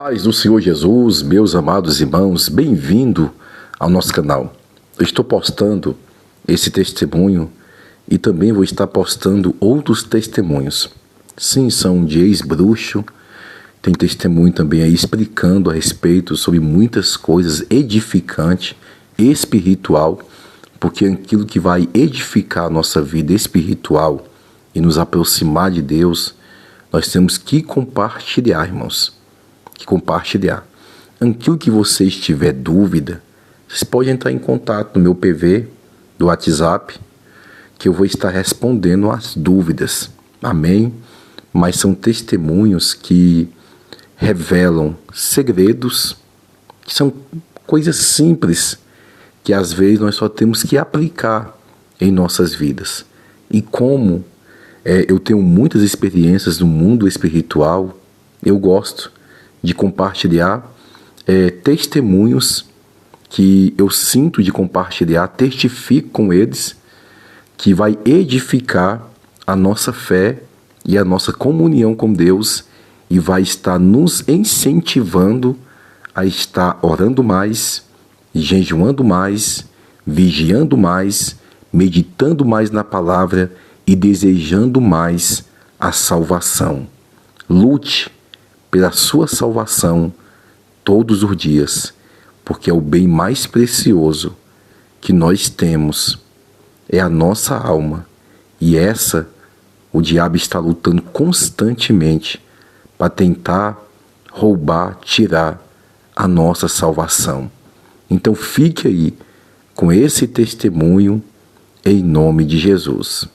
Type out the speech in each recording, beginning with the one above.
Paz do Senhor Jesus, meus amados irmãos, bem-vindo ao nosso canal. Eu estou postando esse testemunho e também vou estar postando outros testemunhos. Sim, são de ex-bruxo, tem testemunho também aí explicando a respeito sobre muitas coisas edificantes, espiritual, porque aquilo que vai edificar a nossa vida espiritual e nos aproximar de Deus, nós temos que compartilhar, irmãos. Compartilhar. Aquilo que vocês tiver dúvida, vocês podem entrar em contato no meu PV do WhatsApp, que eu vou estar respondendo as dúvidas. Amém? Mas são testemunhos que revelam segredos, que são coisas simples, que às vezes nós só temos que aplicar em nossas vidas. E como eu tenho muitas experiências no mundo espiritual, eu gosto de compartilhar testemunhos que eu sinto de compartilhar, testifico com eles, que vai edificar a nossa fé e a nossa comunhão com Deus e vai estar nos incentivando a estar orando mais, jejuando mais, vigiando mais, meditando mais na palavra e desejando mais a salvação. Lute pela sua salvação todos os dias, porque é o bem mais precioso que nós temos, é a nossa alma, e essa o diabo está lutando constantemente para tentar roubar, tirar a nossa salvação. Então fique aí com esse testemunho em nome de Jesus.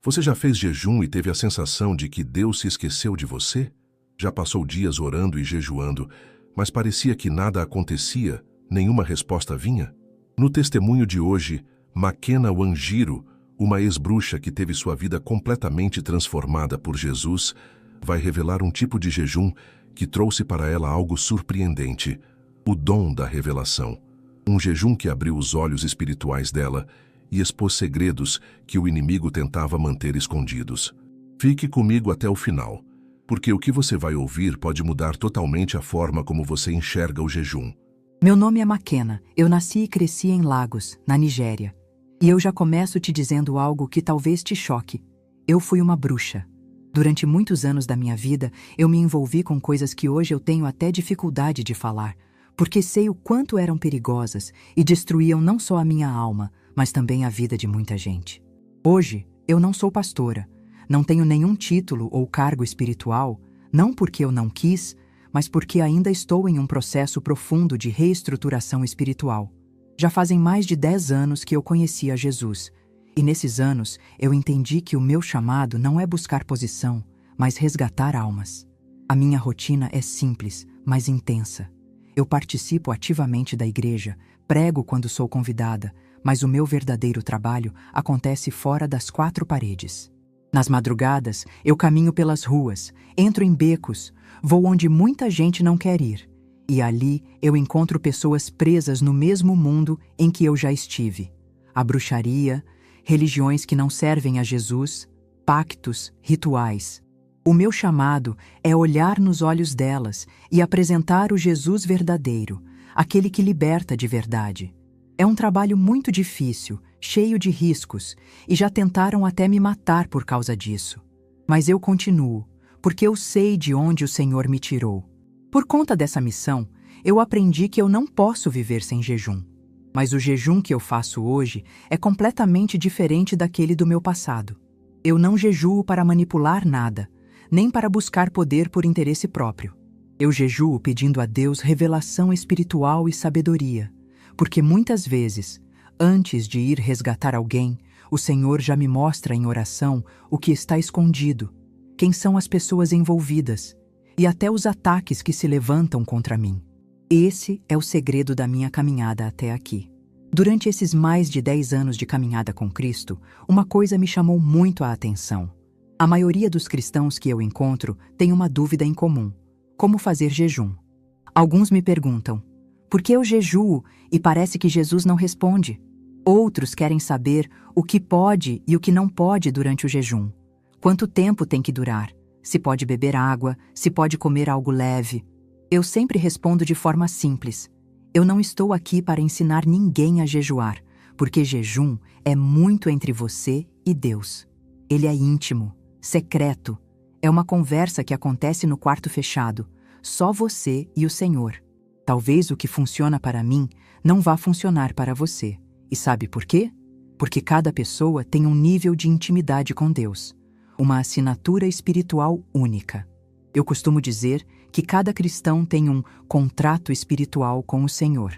Você já fez jejum e teve a sensação de que Deus se esqueceu de você? Já passou dias orando e jejuando, mas parecia que nada acontecia, nenhuma resposta vinha? No testemunho de hoje, Makena Wanjiru, uma ex-bruxa que teve sua vida completamente transformada por Jesus, vai revelar um tipo de jejum que trouxe para ela algo surpreendente, o dom da revelação. Um jejum que abriu os olhos espirituais dela e expôs segredos que o inimigo tentava manter escondidos. Fique comigo até o final, porque o que você vai ouvir pode mudar totalmente a forma como você enxerga o jejum. Meu nome é Makena. Eu nasci e cresci em Lagos, na Nigéria. E eu já começo te dizendo algo que talvez te choque. Eu fui uma bruxa. Durante muitos anos da minha vida, eu me envolvi com coisas que hoje eu tenho até dificuldade de falar, porque sei o quanto eram perigosas e destruíam não só a minha alma, mas também a vida de muita gente. Hoje, eu não sou pastora, não tenho nenhum título ou cargo espiritual, não porque eu não quis, mas porque ainda estou em um processo profundo de reestruturação espiritual. Já fazem mais de 10 anos que eu conheci a Jesus, e nesses anos eu entendi que o meu chamado não é buscar posição, mas resgatar almas. A minha rotina é simples, mas intensa. Eu participo ativamente da igreja, prego quando sou convidada, mas o meu verdadeiro trabalho acontece fora das 4 paredes. Nas madrugadas, eu caminho pelas ruas, entro em becos, vou onde muita gente não quer ir. E ali eu encontro pessoas presas no mesmo mundo em que eu já estive. A bruxaria, religiões que não servem a Jesus, pactos, rituais. O meu chamado é olhar nos olhos delas e apresentar o Jesus verdadeiro, aquele que liberta de verdade. É um trabalho muito difícil, cheio de riscos, e já tentaram até me matar por causa disso. Mas eu continuo, porque eu sei de onde o Senhor me tirou. Por conta dessa missão, eu aprendi que eu não posso viver sem jejum. Mas o jejum que eu faço hoje é completamente diferente daquele do meu passado. Eu não jejuo para manipular nada, nem para buscar poder por interesse próprio. Eu jejuo pedindo a Deus revelação espiritual e sabedoria, porque muitas vezes, antes de ir resgatar alguém, o Senhor já me mostra em oração o que está escondido, quem são as pessoas envolvidas e até os ataques que se levantam contra mim. Esse é o segredo da minha caminhada até aqui. Durante esses mais de 10 anos de caminhada com Cristo, uma coisa me chamou muito a atenção. A maioria dos cristãos que eu encontro tem uma dúvida em comum: como fazer jejum? Alguns me perguntam: por que eu jejuo e parece que Jesus não responde? Outros querem saber o que pode e o que não pode durante o jejum. Quanto tempo tem que durar? se pode beber água, se pode comer algo leve. Eu sempre respondo de forma simples. Eu não estou aqui para ensinar ninguém a jejuar, porque jejum é muito entre você e Deus. Ele é íntimo, secreto. É uma conversa que acontece no quarto fechado, só você e o Senhor. Talvez o que funciona para mim não vá funcionar para você. E sabe por quê? Porque cada pessoa tem um nível de intimidade com Deus, uma assinatura espiritual única. Eu costumo dizer que cada cristão tem um contrato espiritual com o Senhor.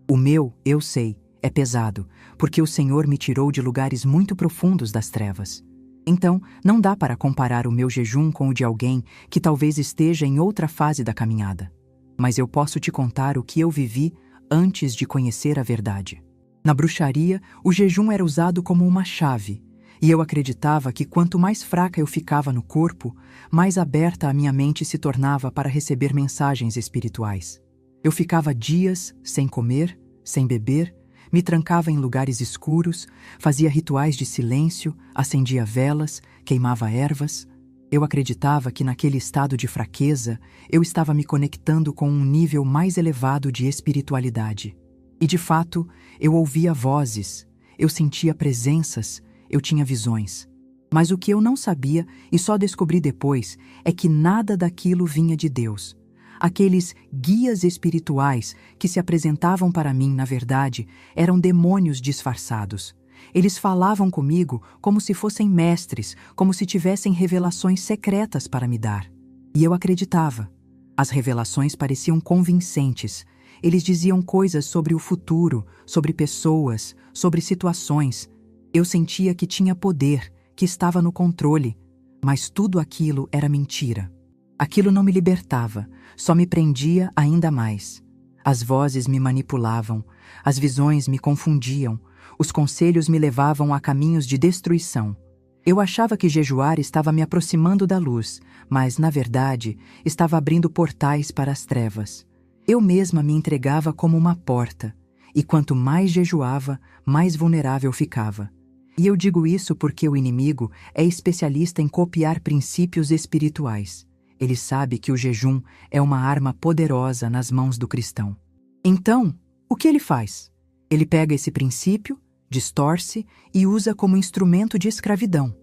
O meu, eu sei, é pesado, porque o Senhor me tirou de lugares muito profundos das trevas. Então, não dá para comparar o meu jejum com o de alguém que talvez esteja em outra fase da caminhada. Mas eu posso te contar o que eu vivi antes de conhecer a verdade. Na bruxaria, o jejum era usado como uma chave, e eu acreditava que quanto mais fraca eu ficava no corpo, mais aberta a minha mente se tornava para receber mensagens espirituais. Eu ficava dias sem comer, sem beber, me trancava em lugares escuros, fazia rituais de silêncio, acendia velas, queimava ervas. Eu acreditava que naquele estado de fraqueza, eu estava me conectando com um nível mais elevado de espiritualidade. E de fato, eu ouvia vozes, eu sentia presenças, eu tinha visões. Mas o que eu não sabia, e só descobri depois, é que nada daquilo vinha de Deus. Aqueles guias espirituais que se apresentavam para mim, na verdade, eram demônios disfarçados. Eles falavam comigo como se fossem mestres, como se tivessem revelações secretas para me dar. E eu acreditava. As revelações pareciam convincentes. Eles diziam coisas sobre o futuro, sobre pessoas, sobre situações. Eu sentia que tinha poder, que estava no controle, mas tudo aquilo era mentira. Aquilo não me libertava, só me prendia ainda mais. As vozes me manipulavam, as visões me confundiam, os conselhos me levavam a caminhos de destruição. Eu achava que jejuar estava me aproximando da luz, mas, na verdade, estava abrindo portais para as trevas. Eu mesma me entregava como uma porta, e quanto mais jejuava, mais vulnerável ficava. E eu digo isso porque o inimigo é especialista em copiar princípios espirituais. Ele sabe que o jejum é uma arma poderosa nas mãos do cristão. Então, o que ele faz? Ele pega esse princípio, distorce e usa como instrumento de escravidão.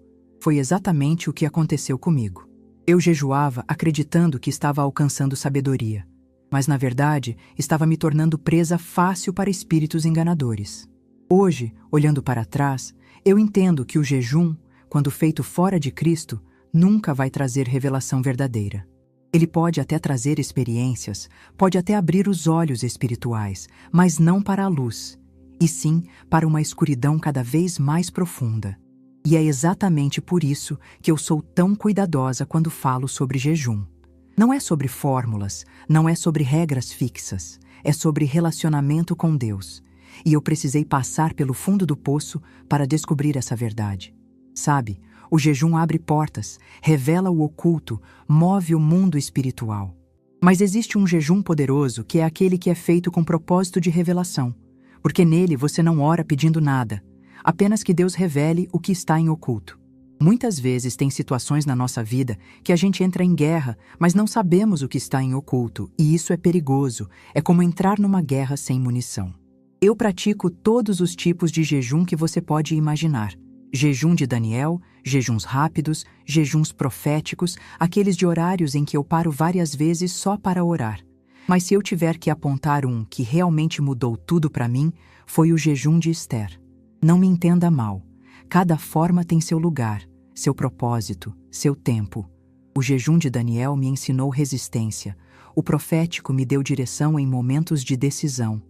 Foi exatamente o que aconteceu comigo. Eu jejuava acreditando que estava alcançando sabedoria, mas na verdade estava me tornando presa fácil para espíritos enganadores. Hoje, olhando para trás, eu entendo que o jejum, quando feito fora de Cristo, nunca vai trazer revelação verdadeira. Ele pode até trazer experiências, pode até abrir os olhos espirituais, mas não para a luz, e sim para uma escuridão cada vez mais profunda. E é exatamente por isso que eu sou tão cuidadosa quando falo sobre jejum. Não é sobre fórmulas, não é sobre regras fixas, é sobre relacionamento com Deus. E eu precisei passar pelo fundo do poço para descobrir essa verdade. Sabe, o jejum abre portas, revela o oculto, move o mundo espiritual. Mas existe um jejum poderoso que é aquele que é feito com propósito de revelação, porque nele você não ora pedindo nada, apenas que Deus revele o que está em oculto. Muitas vezes tem situações na nossa vida que a gente entra em guerra, mas não sabemos o que está em oculto, e isso é perigoso, é como entrar numa guerra sem munição. Eu pratico todos os tipos de jejum que você pode imaginar. Jejum de Daniel, jejuns rápidos, jejuns proféticos, aqueles de horários em que eu paro várias vezes só para orar. Mas se eu tiver que apontar um que realmente mudou tudo para mim, foi o jejum de Esther. Não me entenda mal. Cada forma tem seu lugar, seu propósito, seu tempo. O jejum de Daniel me ensinou resistência. O profético me deu direção em momentos de decisão.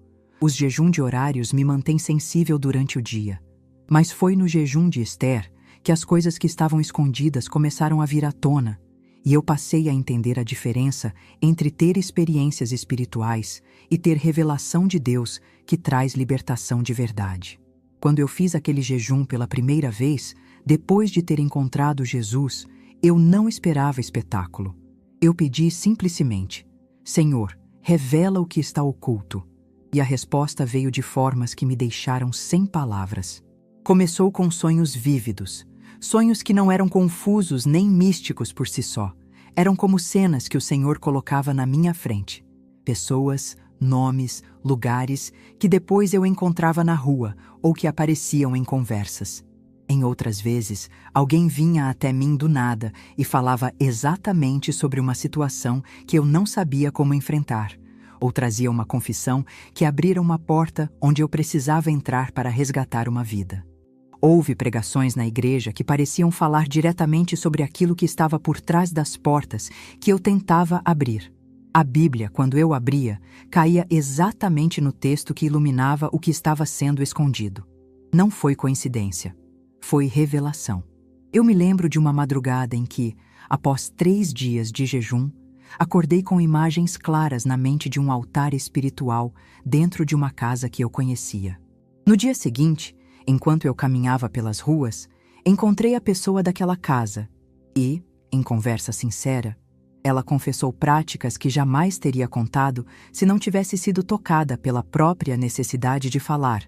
Os jejum de horários me mantêm sensível durante o dia. Mas foi no jejum de Esther que as coisas que estavam escondidas começaram a vir à tona, e eu passei a entender a diferença entre ter experiências espirituais e ter revelação de Deus que traz libertação de verdade. Quando eu fiz aquele jejum pela primeira vez, depois de ter encontrado Jesus, eu não esperava espetáculo. Eu pedi simplesmente: Senhor, revela o que está oculto. E a resposta veio de formas que me deixaram sem palavras. Começou com sonhos vívidos, sonhos que não eram confusos nem místicos por si só, Eram como cenas que o Senhor colocava na minha frente. Pessoas, nomes, lugares que depois eu encontrava na rua ou que apareciam em conversas. Em outras vezes, alguém vinha até mim do nada e falava exatamente sobre uma situação que eu não sabia como enfrentar, ou trazia uma confissão que abrira uma porta onde eu precisava entrar para resgatar uma vida. Houve pregações na igreja que pareciam falar diretamente sobre aquilo que estava por trás das portas que eu tentava abrir. A Bíblia, quando eu abria, caía exatamente no texto que iluminava o que estava sendo escondido. Não foi coincidência. Foi revelação. Eu me lembro de uma madrugada em que, após 3 dias de jejum, acordei com imagens claras na mente de um altar espiritual dentro de uma casa que eu conhecia. No dia seguinte, enquanto eu caminhava pelas ruas, encontrei a pessoa daquela casa e, em conversa sincera, ela confessou práticas que jamais teria contado se não tivesse sido tocada pela própria necessidade de falar.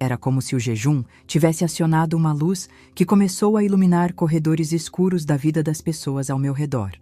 Era como se o jejum tivesse acionado uma luz que começou a iluminar corredores escuros da vida das pessoas ao meu redor.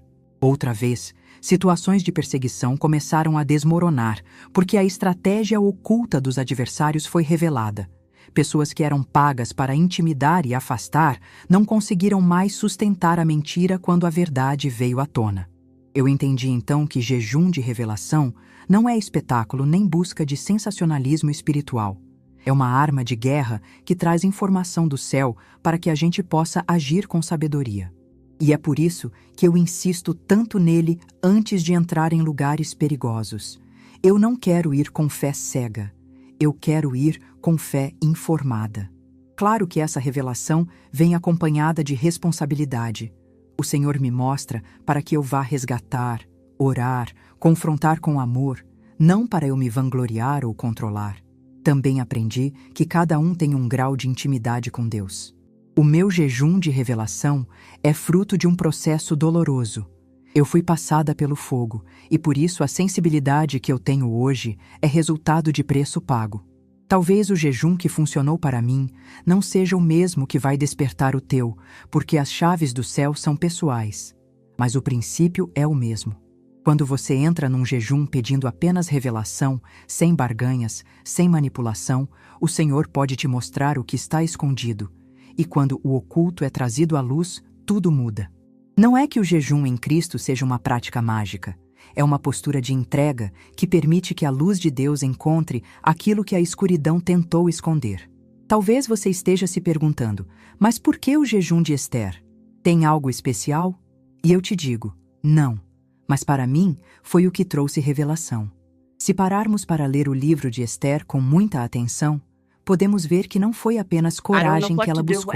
Outra vez, situações de perseguição começaram a desmoronar porque a estratégia oculta dos adversários foi revelada. Pessoas que eram pagas para intimidar e afastar não conseguiram mais sustentar a mentira quando a verdade veio à tona. Eu entendi então que jejum de revelação não é espetáculo nem busca de sensacionalismo espiritual. É uma arma de guerra que traz informação do céu para que a gente possa agir com sabedoria. E é por isso que eu insisto tanto nele antes de entrar em lugares perigosos. Eu não quero ir com fé cega. Eu quero ir com fé informada. Claro que essa revelação vem acompanhada de responsabilidade. O Senhor me mostra para que eu vá resgatar, orar, confrontar com amor, não para eu me vangloriar ou controlar. Também aprendi que cada um tem um grau de intimidade com Deus. O meu jejum de revelação é fruto de um processo doloroso. Eu fui passada pelo fogo, e por isso a sensibilidade que eu tenho hoje é resultado de preço pago. Talvez o jejum que funcionou para mim não seja o mesmo que vai despertar o teu, porque as chaves do céu são pessoais. Mas o princípio é o mesmo. Quando você entra num jejum pedindo apenas revelação, sem barganhas, sem manipulação, o Senhor pode te mostrar o que está escondido. E quando o oculto é trazido à luz, tudo muda. Não é que o jejum em Cristo seja uma prática mágica. É uma postura de entrega que permite que a luz de Deus encontre aquilo que a escuridão tentou esconder. Talvez você esteja se perguntando, mas por que o jejum de Ester? Tem algo especial? E eu te digo, não. Mas para mim, foi o que trouxe revelação. Se pararmos para ler o livro de Ester com muita atenção, podemos ver que não foi apenas coragem que ela buscou.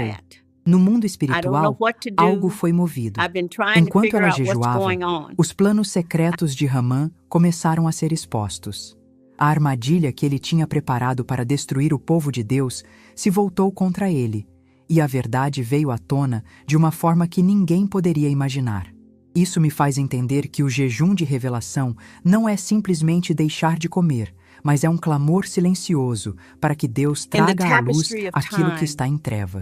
No mundo espiritual, algo foi movido. Enquanto ela jejuava, os planos secretos de Ramã começaram a ser expostos. A armadilha que ele tinha preparado para destruir o povo de Deus se voltou contra ele, e a verdade veio à tona de uma forma que ninguém poderia imaginar. Isso me faz entender que o jejum de revelação não é simplesmente deixar de comer, mas é um clamor silencioso para que Deus traga à luz aquilo que está em trevas.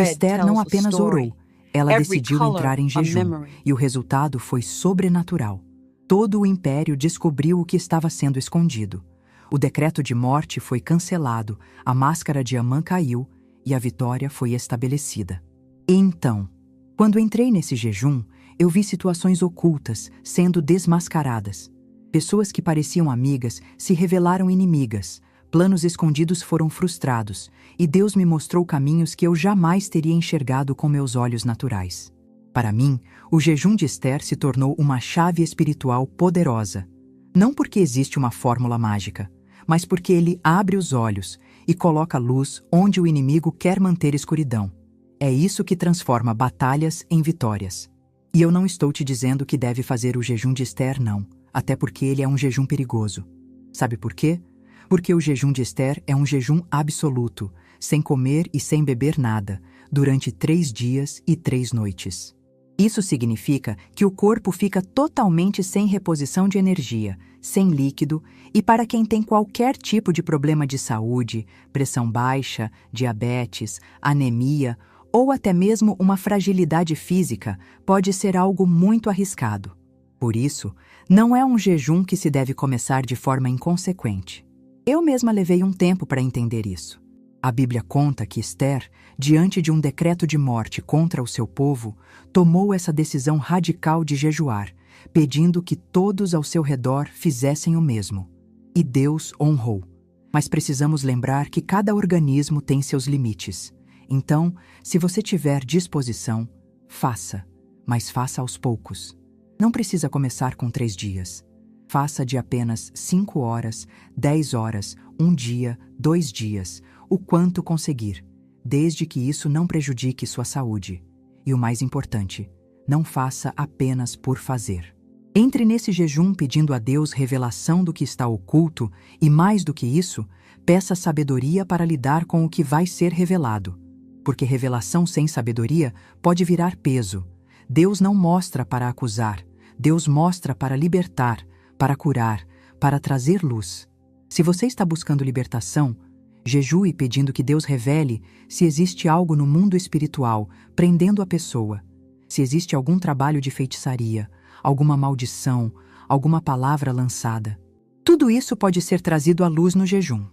Ester não apenas orou, ela decidiu entrar em jejum, e o resultado foi sobrenatural. Todo o império descobriu o que estava sendo escondido. O decreto de morte foi cancelado, a máscara de Amã caiu e a vitória foi estabelecida. E então, quando entrei nesse jejum, eu vi situações ocultas sendo desmascaradas. Pessoas que pareciam amigas se revelaram inimigas, planos escondidos foram frustrados, e Deus me mostrou caminhos que eu jamais teria enxergado com meus olhos naturais. Para mim, o jejum de Ester se tornou uma chave espiritual poderosa. Não porque existe uma fórmula mágica, mas porque ele abre os olhos e coloca luz onde o inimigo quer manter escuridão. É isso que transforma batalhas em vitórias. E eu não estou te dizendo que deve fazer o jejum de Ester, não. Até porque ele é um jejum perigoso. Sabe por quê? Porque o jejum de Ester é um jejum absoluto, sem comer e sem beber nada, durante 3 dias e 3 noites. Isso significa que o corpo fica totalmente sem reposição de energia, sem líquido, e para quem tem qualquer tipo de problema de saúde, pressão baixa, diabetes, anemia ou até mesmo uma fragilidade física pode ser algo muito arriscado. Por isso, não é um jejum que se deve começar de forma inconsequente. Eu mesma levei um tempo para entender isso. A Bíblia conta que Esther, diante de um decreto de morte contra o seu povo, tomou essa decisão radical de jejuar, pedindo que todos ao seu redor fizessem o mesmo. E Deus honrou. Mas precisamos lembrar que cada organismo tem seus limites. Então, se você tiver disposição, faça, mas faça aos poucos. Não precisa começar com 3 dias. Faça de apenas 5 horas, 10 horas, 1 dia, 2 dias, o quanto conseguir, desde que isso não prejudique sua saúde. E o mais importante, não faça apenas por fazer. Entre nesse jejum pedindo a Deus revelação do que está oculto e, mais do que isso, peça sabedoria para lidar com o que vai ser revelado. Porque revelação sem sabedoria pode virar peso. Deus não mostra para acusar, Deus mostra para libertar, para curar, para trazer luz. Se você está buscando libertação, jejue pedindo que Deus revele se existe algo no mundo espiritual prendendo a pessoa, se existe algum trabalho de feitiçaria, alguma maldição, alguma palavra lançada. Tudo isso pode ser trazido à luz no jejum.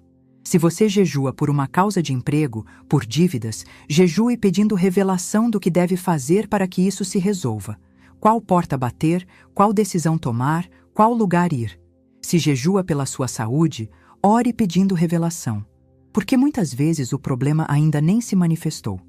Se você jejua por uma causa de emprego, por dívidas, jejue pedindo revelação do que deve fazer para que isso se resolva. Qual porta bater, qual decisão tomar, qual lugar ir. Se jejua pela sua saúde, ore pedindo revelação. Porque muitas vezes o problema ainda nem se manifestou.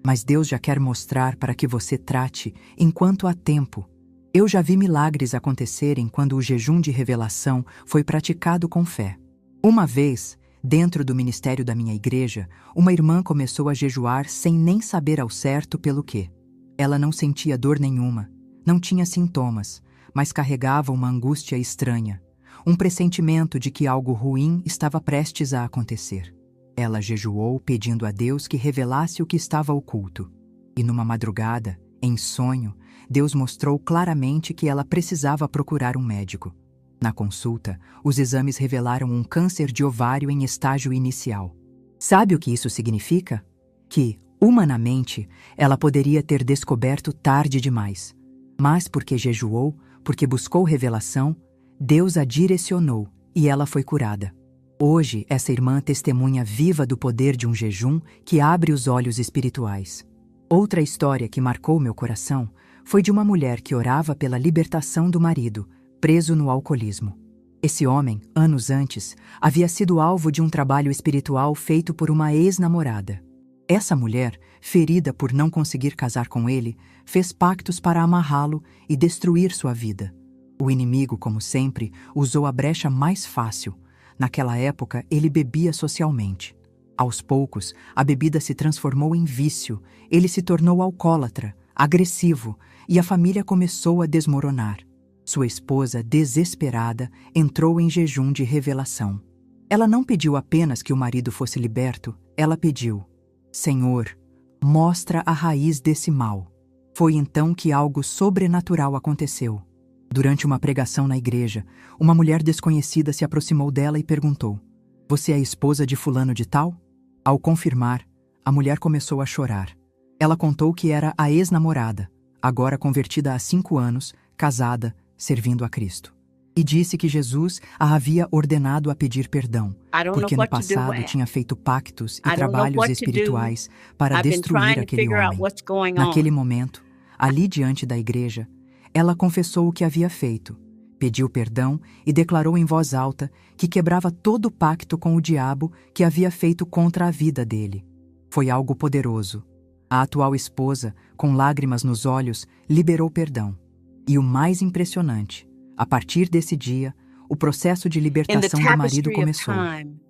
Mas Deus já quer mostrar para que você trate enquanto há tempo. Eu já vi milagres acontecerem quando o jejum de revelação foi praticado com fé. Uma vez, dentro do ministério da minha igreja, uma irmã começou a jejuar sem nem saber ao certo pelo quê. Ela não sentia dor nenhuma, não tinha sintomas, mas carregava uma angústia estranha, um pressentimento de que algo ruim estava prestes a acontecer. Ela jejuou pedindo a Deus que revelasse o que estava oculto. E numa madrugada, em sonho, Deus mostrou claramente que ela precisava procurar um médico. Na consulta, os exames revelaram um câncer de ovário em estágio inicial. Sabe o que isso significa? Que, humanamente, ela poderia ter descoberto tarde demais. Mas porque jejuou, porque buscou revelação, Deus a direcionou e ela foi curada. Hoje, essa irmã testemunha viva do poder de um jejum que abre os olhos espirituais. Outra história que marcou meu coração foi de uma mulher que orava pela libertação do marido, preso no alcoolismo. Esse homem, anos antes, havia sido alvo de um trabalho espiritual feito por uma ex-namorada. Essa mulher, ferida por não conseguir casar com ele, fez pactos para amarrá-lo e destruir sua vida. O inimigo, como sempre, usou a brecha mais fácil. Naquela época, ele bebia socialmente. Aos poucos, a bebida se transformou em vício, ele se tornou alcoólatra, agressivo, e a família começou a desmoronar. Sua esposa, desesperada, entrou em jejum de revelação. Ela não pediu apenas que o marido fosse liberto, ela pediu: Senhor, mostra a raiz desse mal. Foi então que algo sobrenatural aconteceu. Durante uma pregação na igreja, uma mulher desconhecida se aproximou dela e perguntou: Você é a esposa de fulano de tal? Ao confirmar, a mulher começou a chorar. Ela contou que era a ex-namorada, agora convertida há 5 anos, casada, servindo a Cristo. E disse que Jesus a havia ordenado a pedir perdão, porque no passado tinha feito pactos e trabalhos espirituais para destruir aquele homem. Naquele momento, ali diante da igreja, ela confessou o que havia feito, pediu perdão e declarou em voz alta que quebrava todo o pacto com o diabo que havia feito contra a vida dele. Foi algo poderoso. A atual esposa, com lágrimas nos olhos, liberou perdão. E o mais impressionante, a partir desse dia, o processo de libertação do marido começou.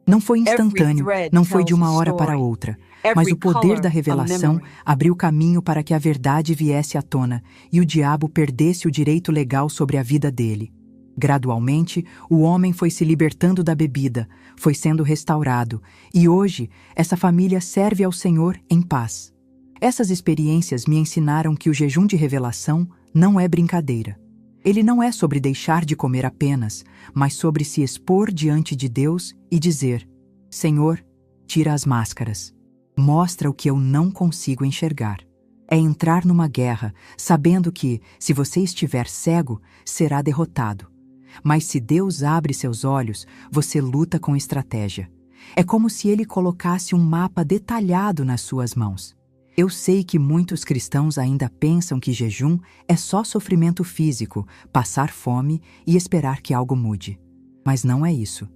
Não foi instantâneo, não foi de uma hora para outra, mas o poder da revelação abriu caminho para que a verdade viesse à tona e o diabo perdesse o direito legal sobre a vida dele. Gradualmente, o homem foi se libertando da bebida, foi sendo restaurado, e hoje essa família serve ao Senhor em paz. Essas experiências me ensinaram que o jejum de revelação não é brincadeira. Ele não é sobre deixar de comer apenas, mas sobre se expor diante de Deus e dizer: Senhor, tira as máscaras. Mostra o que eu não consigo enxergar. É entrar numa guerra, sabendo que, se você estiver cego, será derrotado. Mas se Deus abre seus olhos, você luta com estratégia. É como se Ele colocasse um mapa detalhado nas suas mãos. Eu sei que muitos cristãos ainda pensam que jejum é só sofrimento físico, passar fome e esperar que algo mude. Mas não é isso.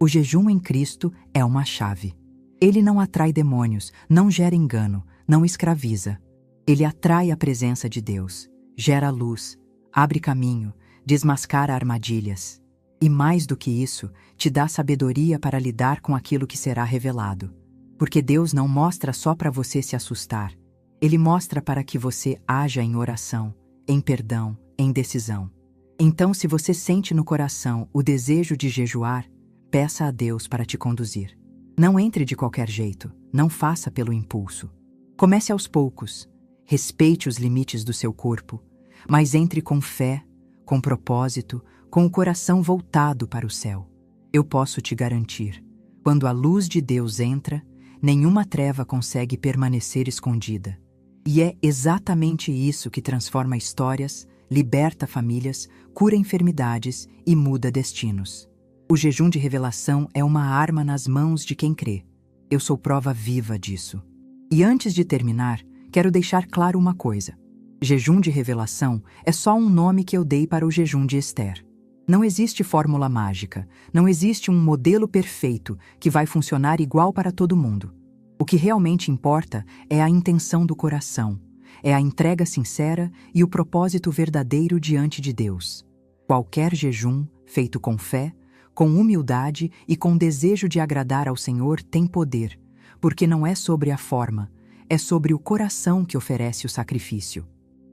O jejum em Cristo é uma chave. Ele não atrai demônios, não gera engano, não escraviza. Ele atrai a presença de Deus, gera luz, abre caminho, desmascara armadilhas. E mais do que isso, te dá sabedoria para lidar com aquilo que será revelado. Porque Deus não mostra só para você se assustar. Ele mostra para que você haja em oração, em perdão, em decisão. Então, se você sente no coração o desejo de jejuar, peça a Deus para te conduzir. Não entre de qualquer jeito, não faça pelo impulso. Comece aos poucos, respeite os limites do seu corpo, mas entre com fé, com propósito, com o coração voltado para o céu. Eu posso te garantir, quando a luz de Deus entra, nenhuma treva consegue permanecer escondida. E é exatamente isso que transforma histórias, liberta famílias, cura enfermidades e muda destinos. O jejum de revelação é uma arma nas mãos de quem crê. Eu sou prova viva disso. E antes de terminar, quero deixar claro uma coisa. Jejum de revelação é só um nome que eu dei para o jejum de Esther. Não existe fórmula mágica, não existe um modelo perfeito que vai funcionar igual para todo mundo. O que realmente importa é a intenção do coração, é a entrega sincera e o propósito verdadeiro diante de Deus. Qualquer jejum, feito com fé, com humildade e com desejo de agradar ao Senhor tem poder, porque não é sobre a forma, é sobre o coração que oferece o sacrifício.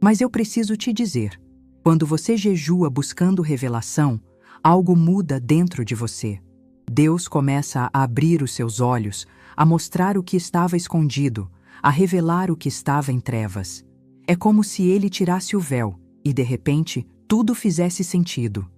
Mas eu preciso te dizer, quando você jejua buscando revelação, algo muda dentro de você. Deus começa a abrir os seus olhos, a mostrar o que estava escondido, a revelar o que estava em trevas. É como se Ele tirasse o véu e, de repente, tudo fizesse sentido.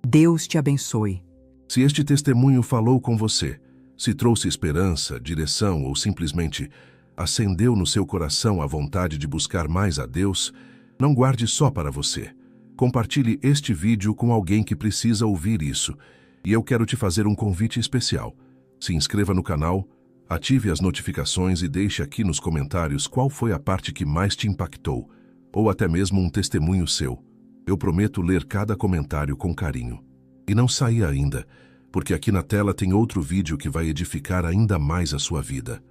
Deus te abençoe. Se este testemunho falou com você, se trouxe esperança, direção ou simplesmente acendeu no seu coração a vontade de buscar mais a Deus, não guarde só para você. Compartilhe este vídeo com alguém que precisa ouvir isso. E eu quero te fazer um convite especial. Se inscreva no canal, ative as notificações e deixe aqui nos comentários qual foi a parte que mais te impactou, ou até mesmo um testemunho seu. Eu prometo ler cada comentário com carinho. E não saia ainda, porque aqui na tela tem outro vídeo que vai edificar ainda mais a sua vida.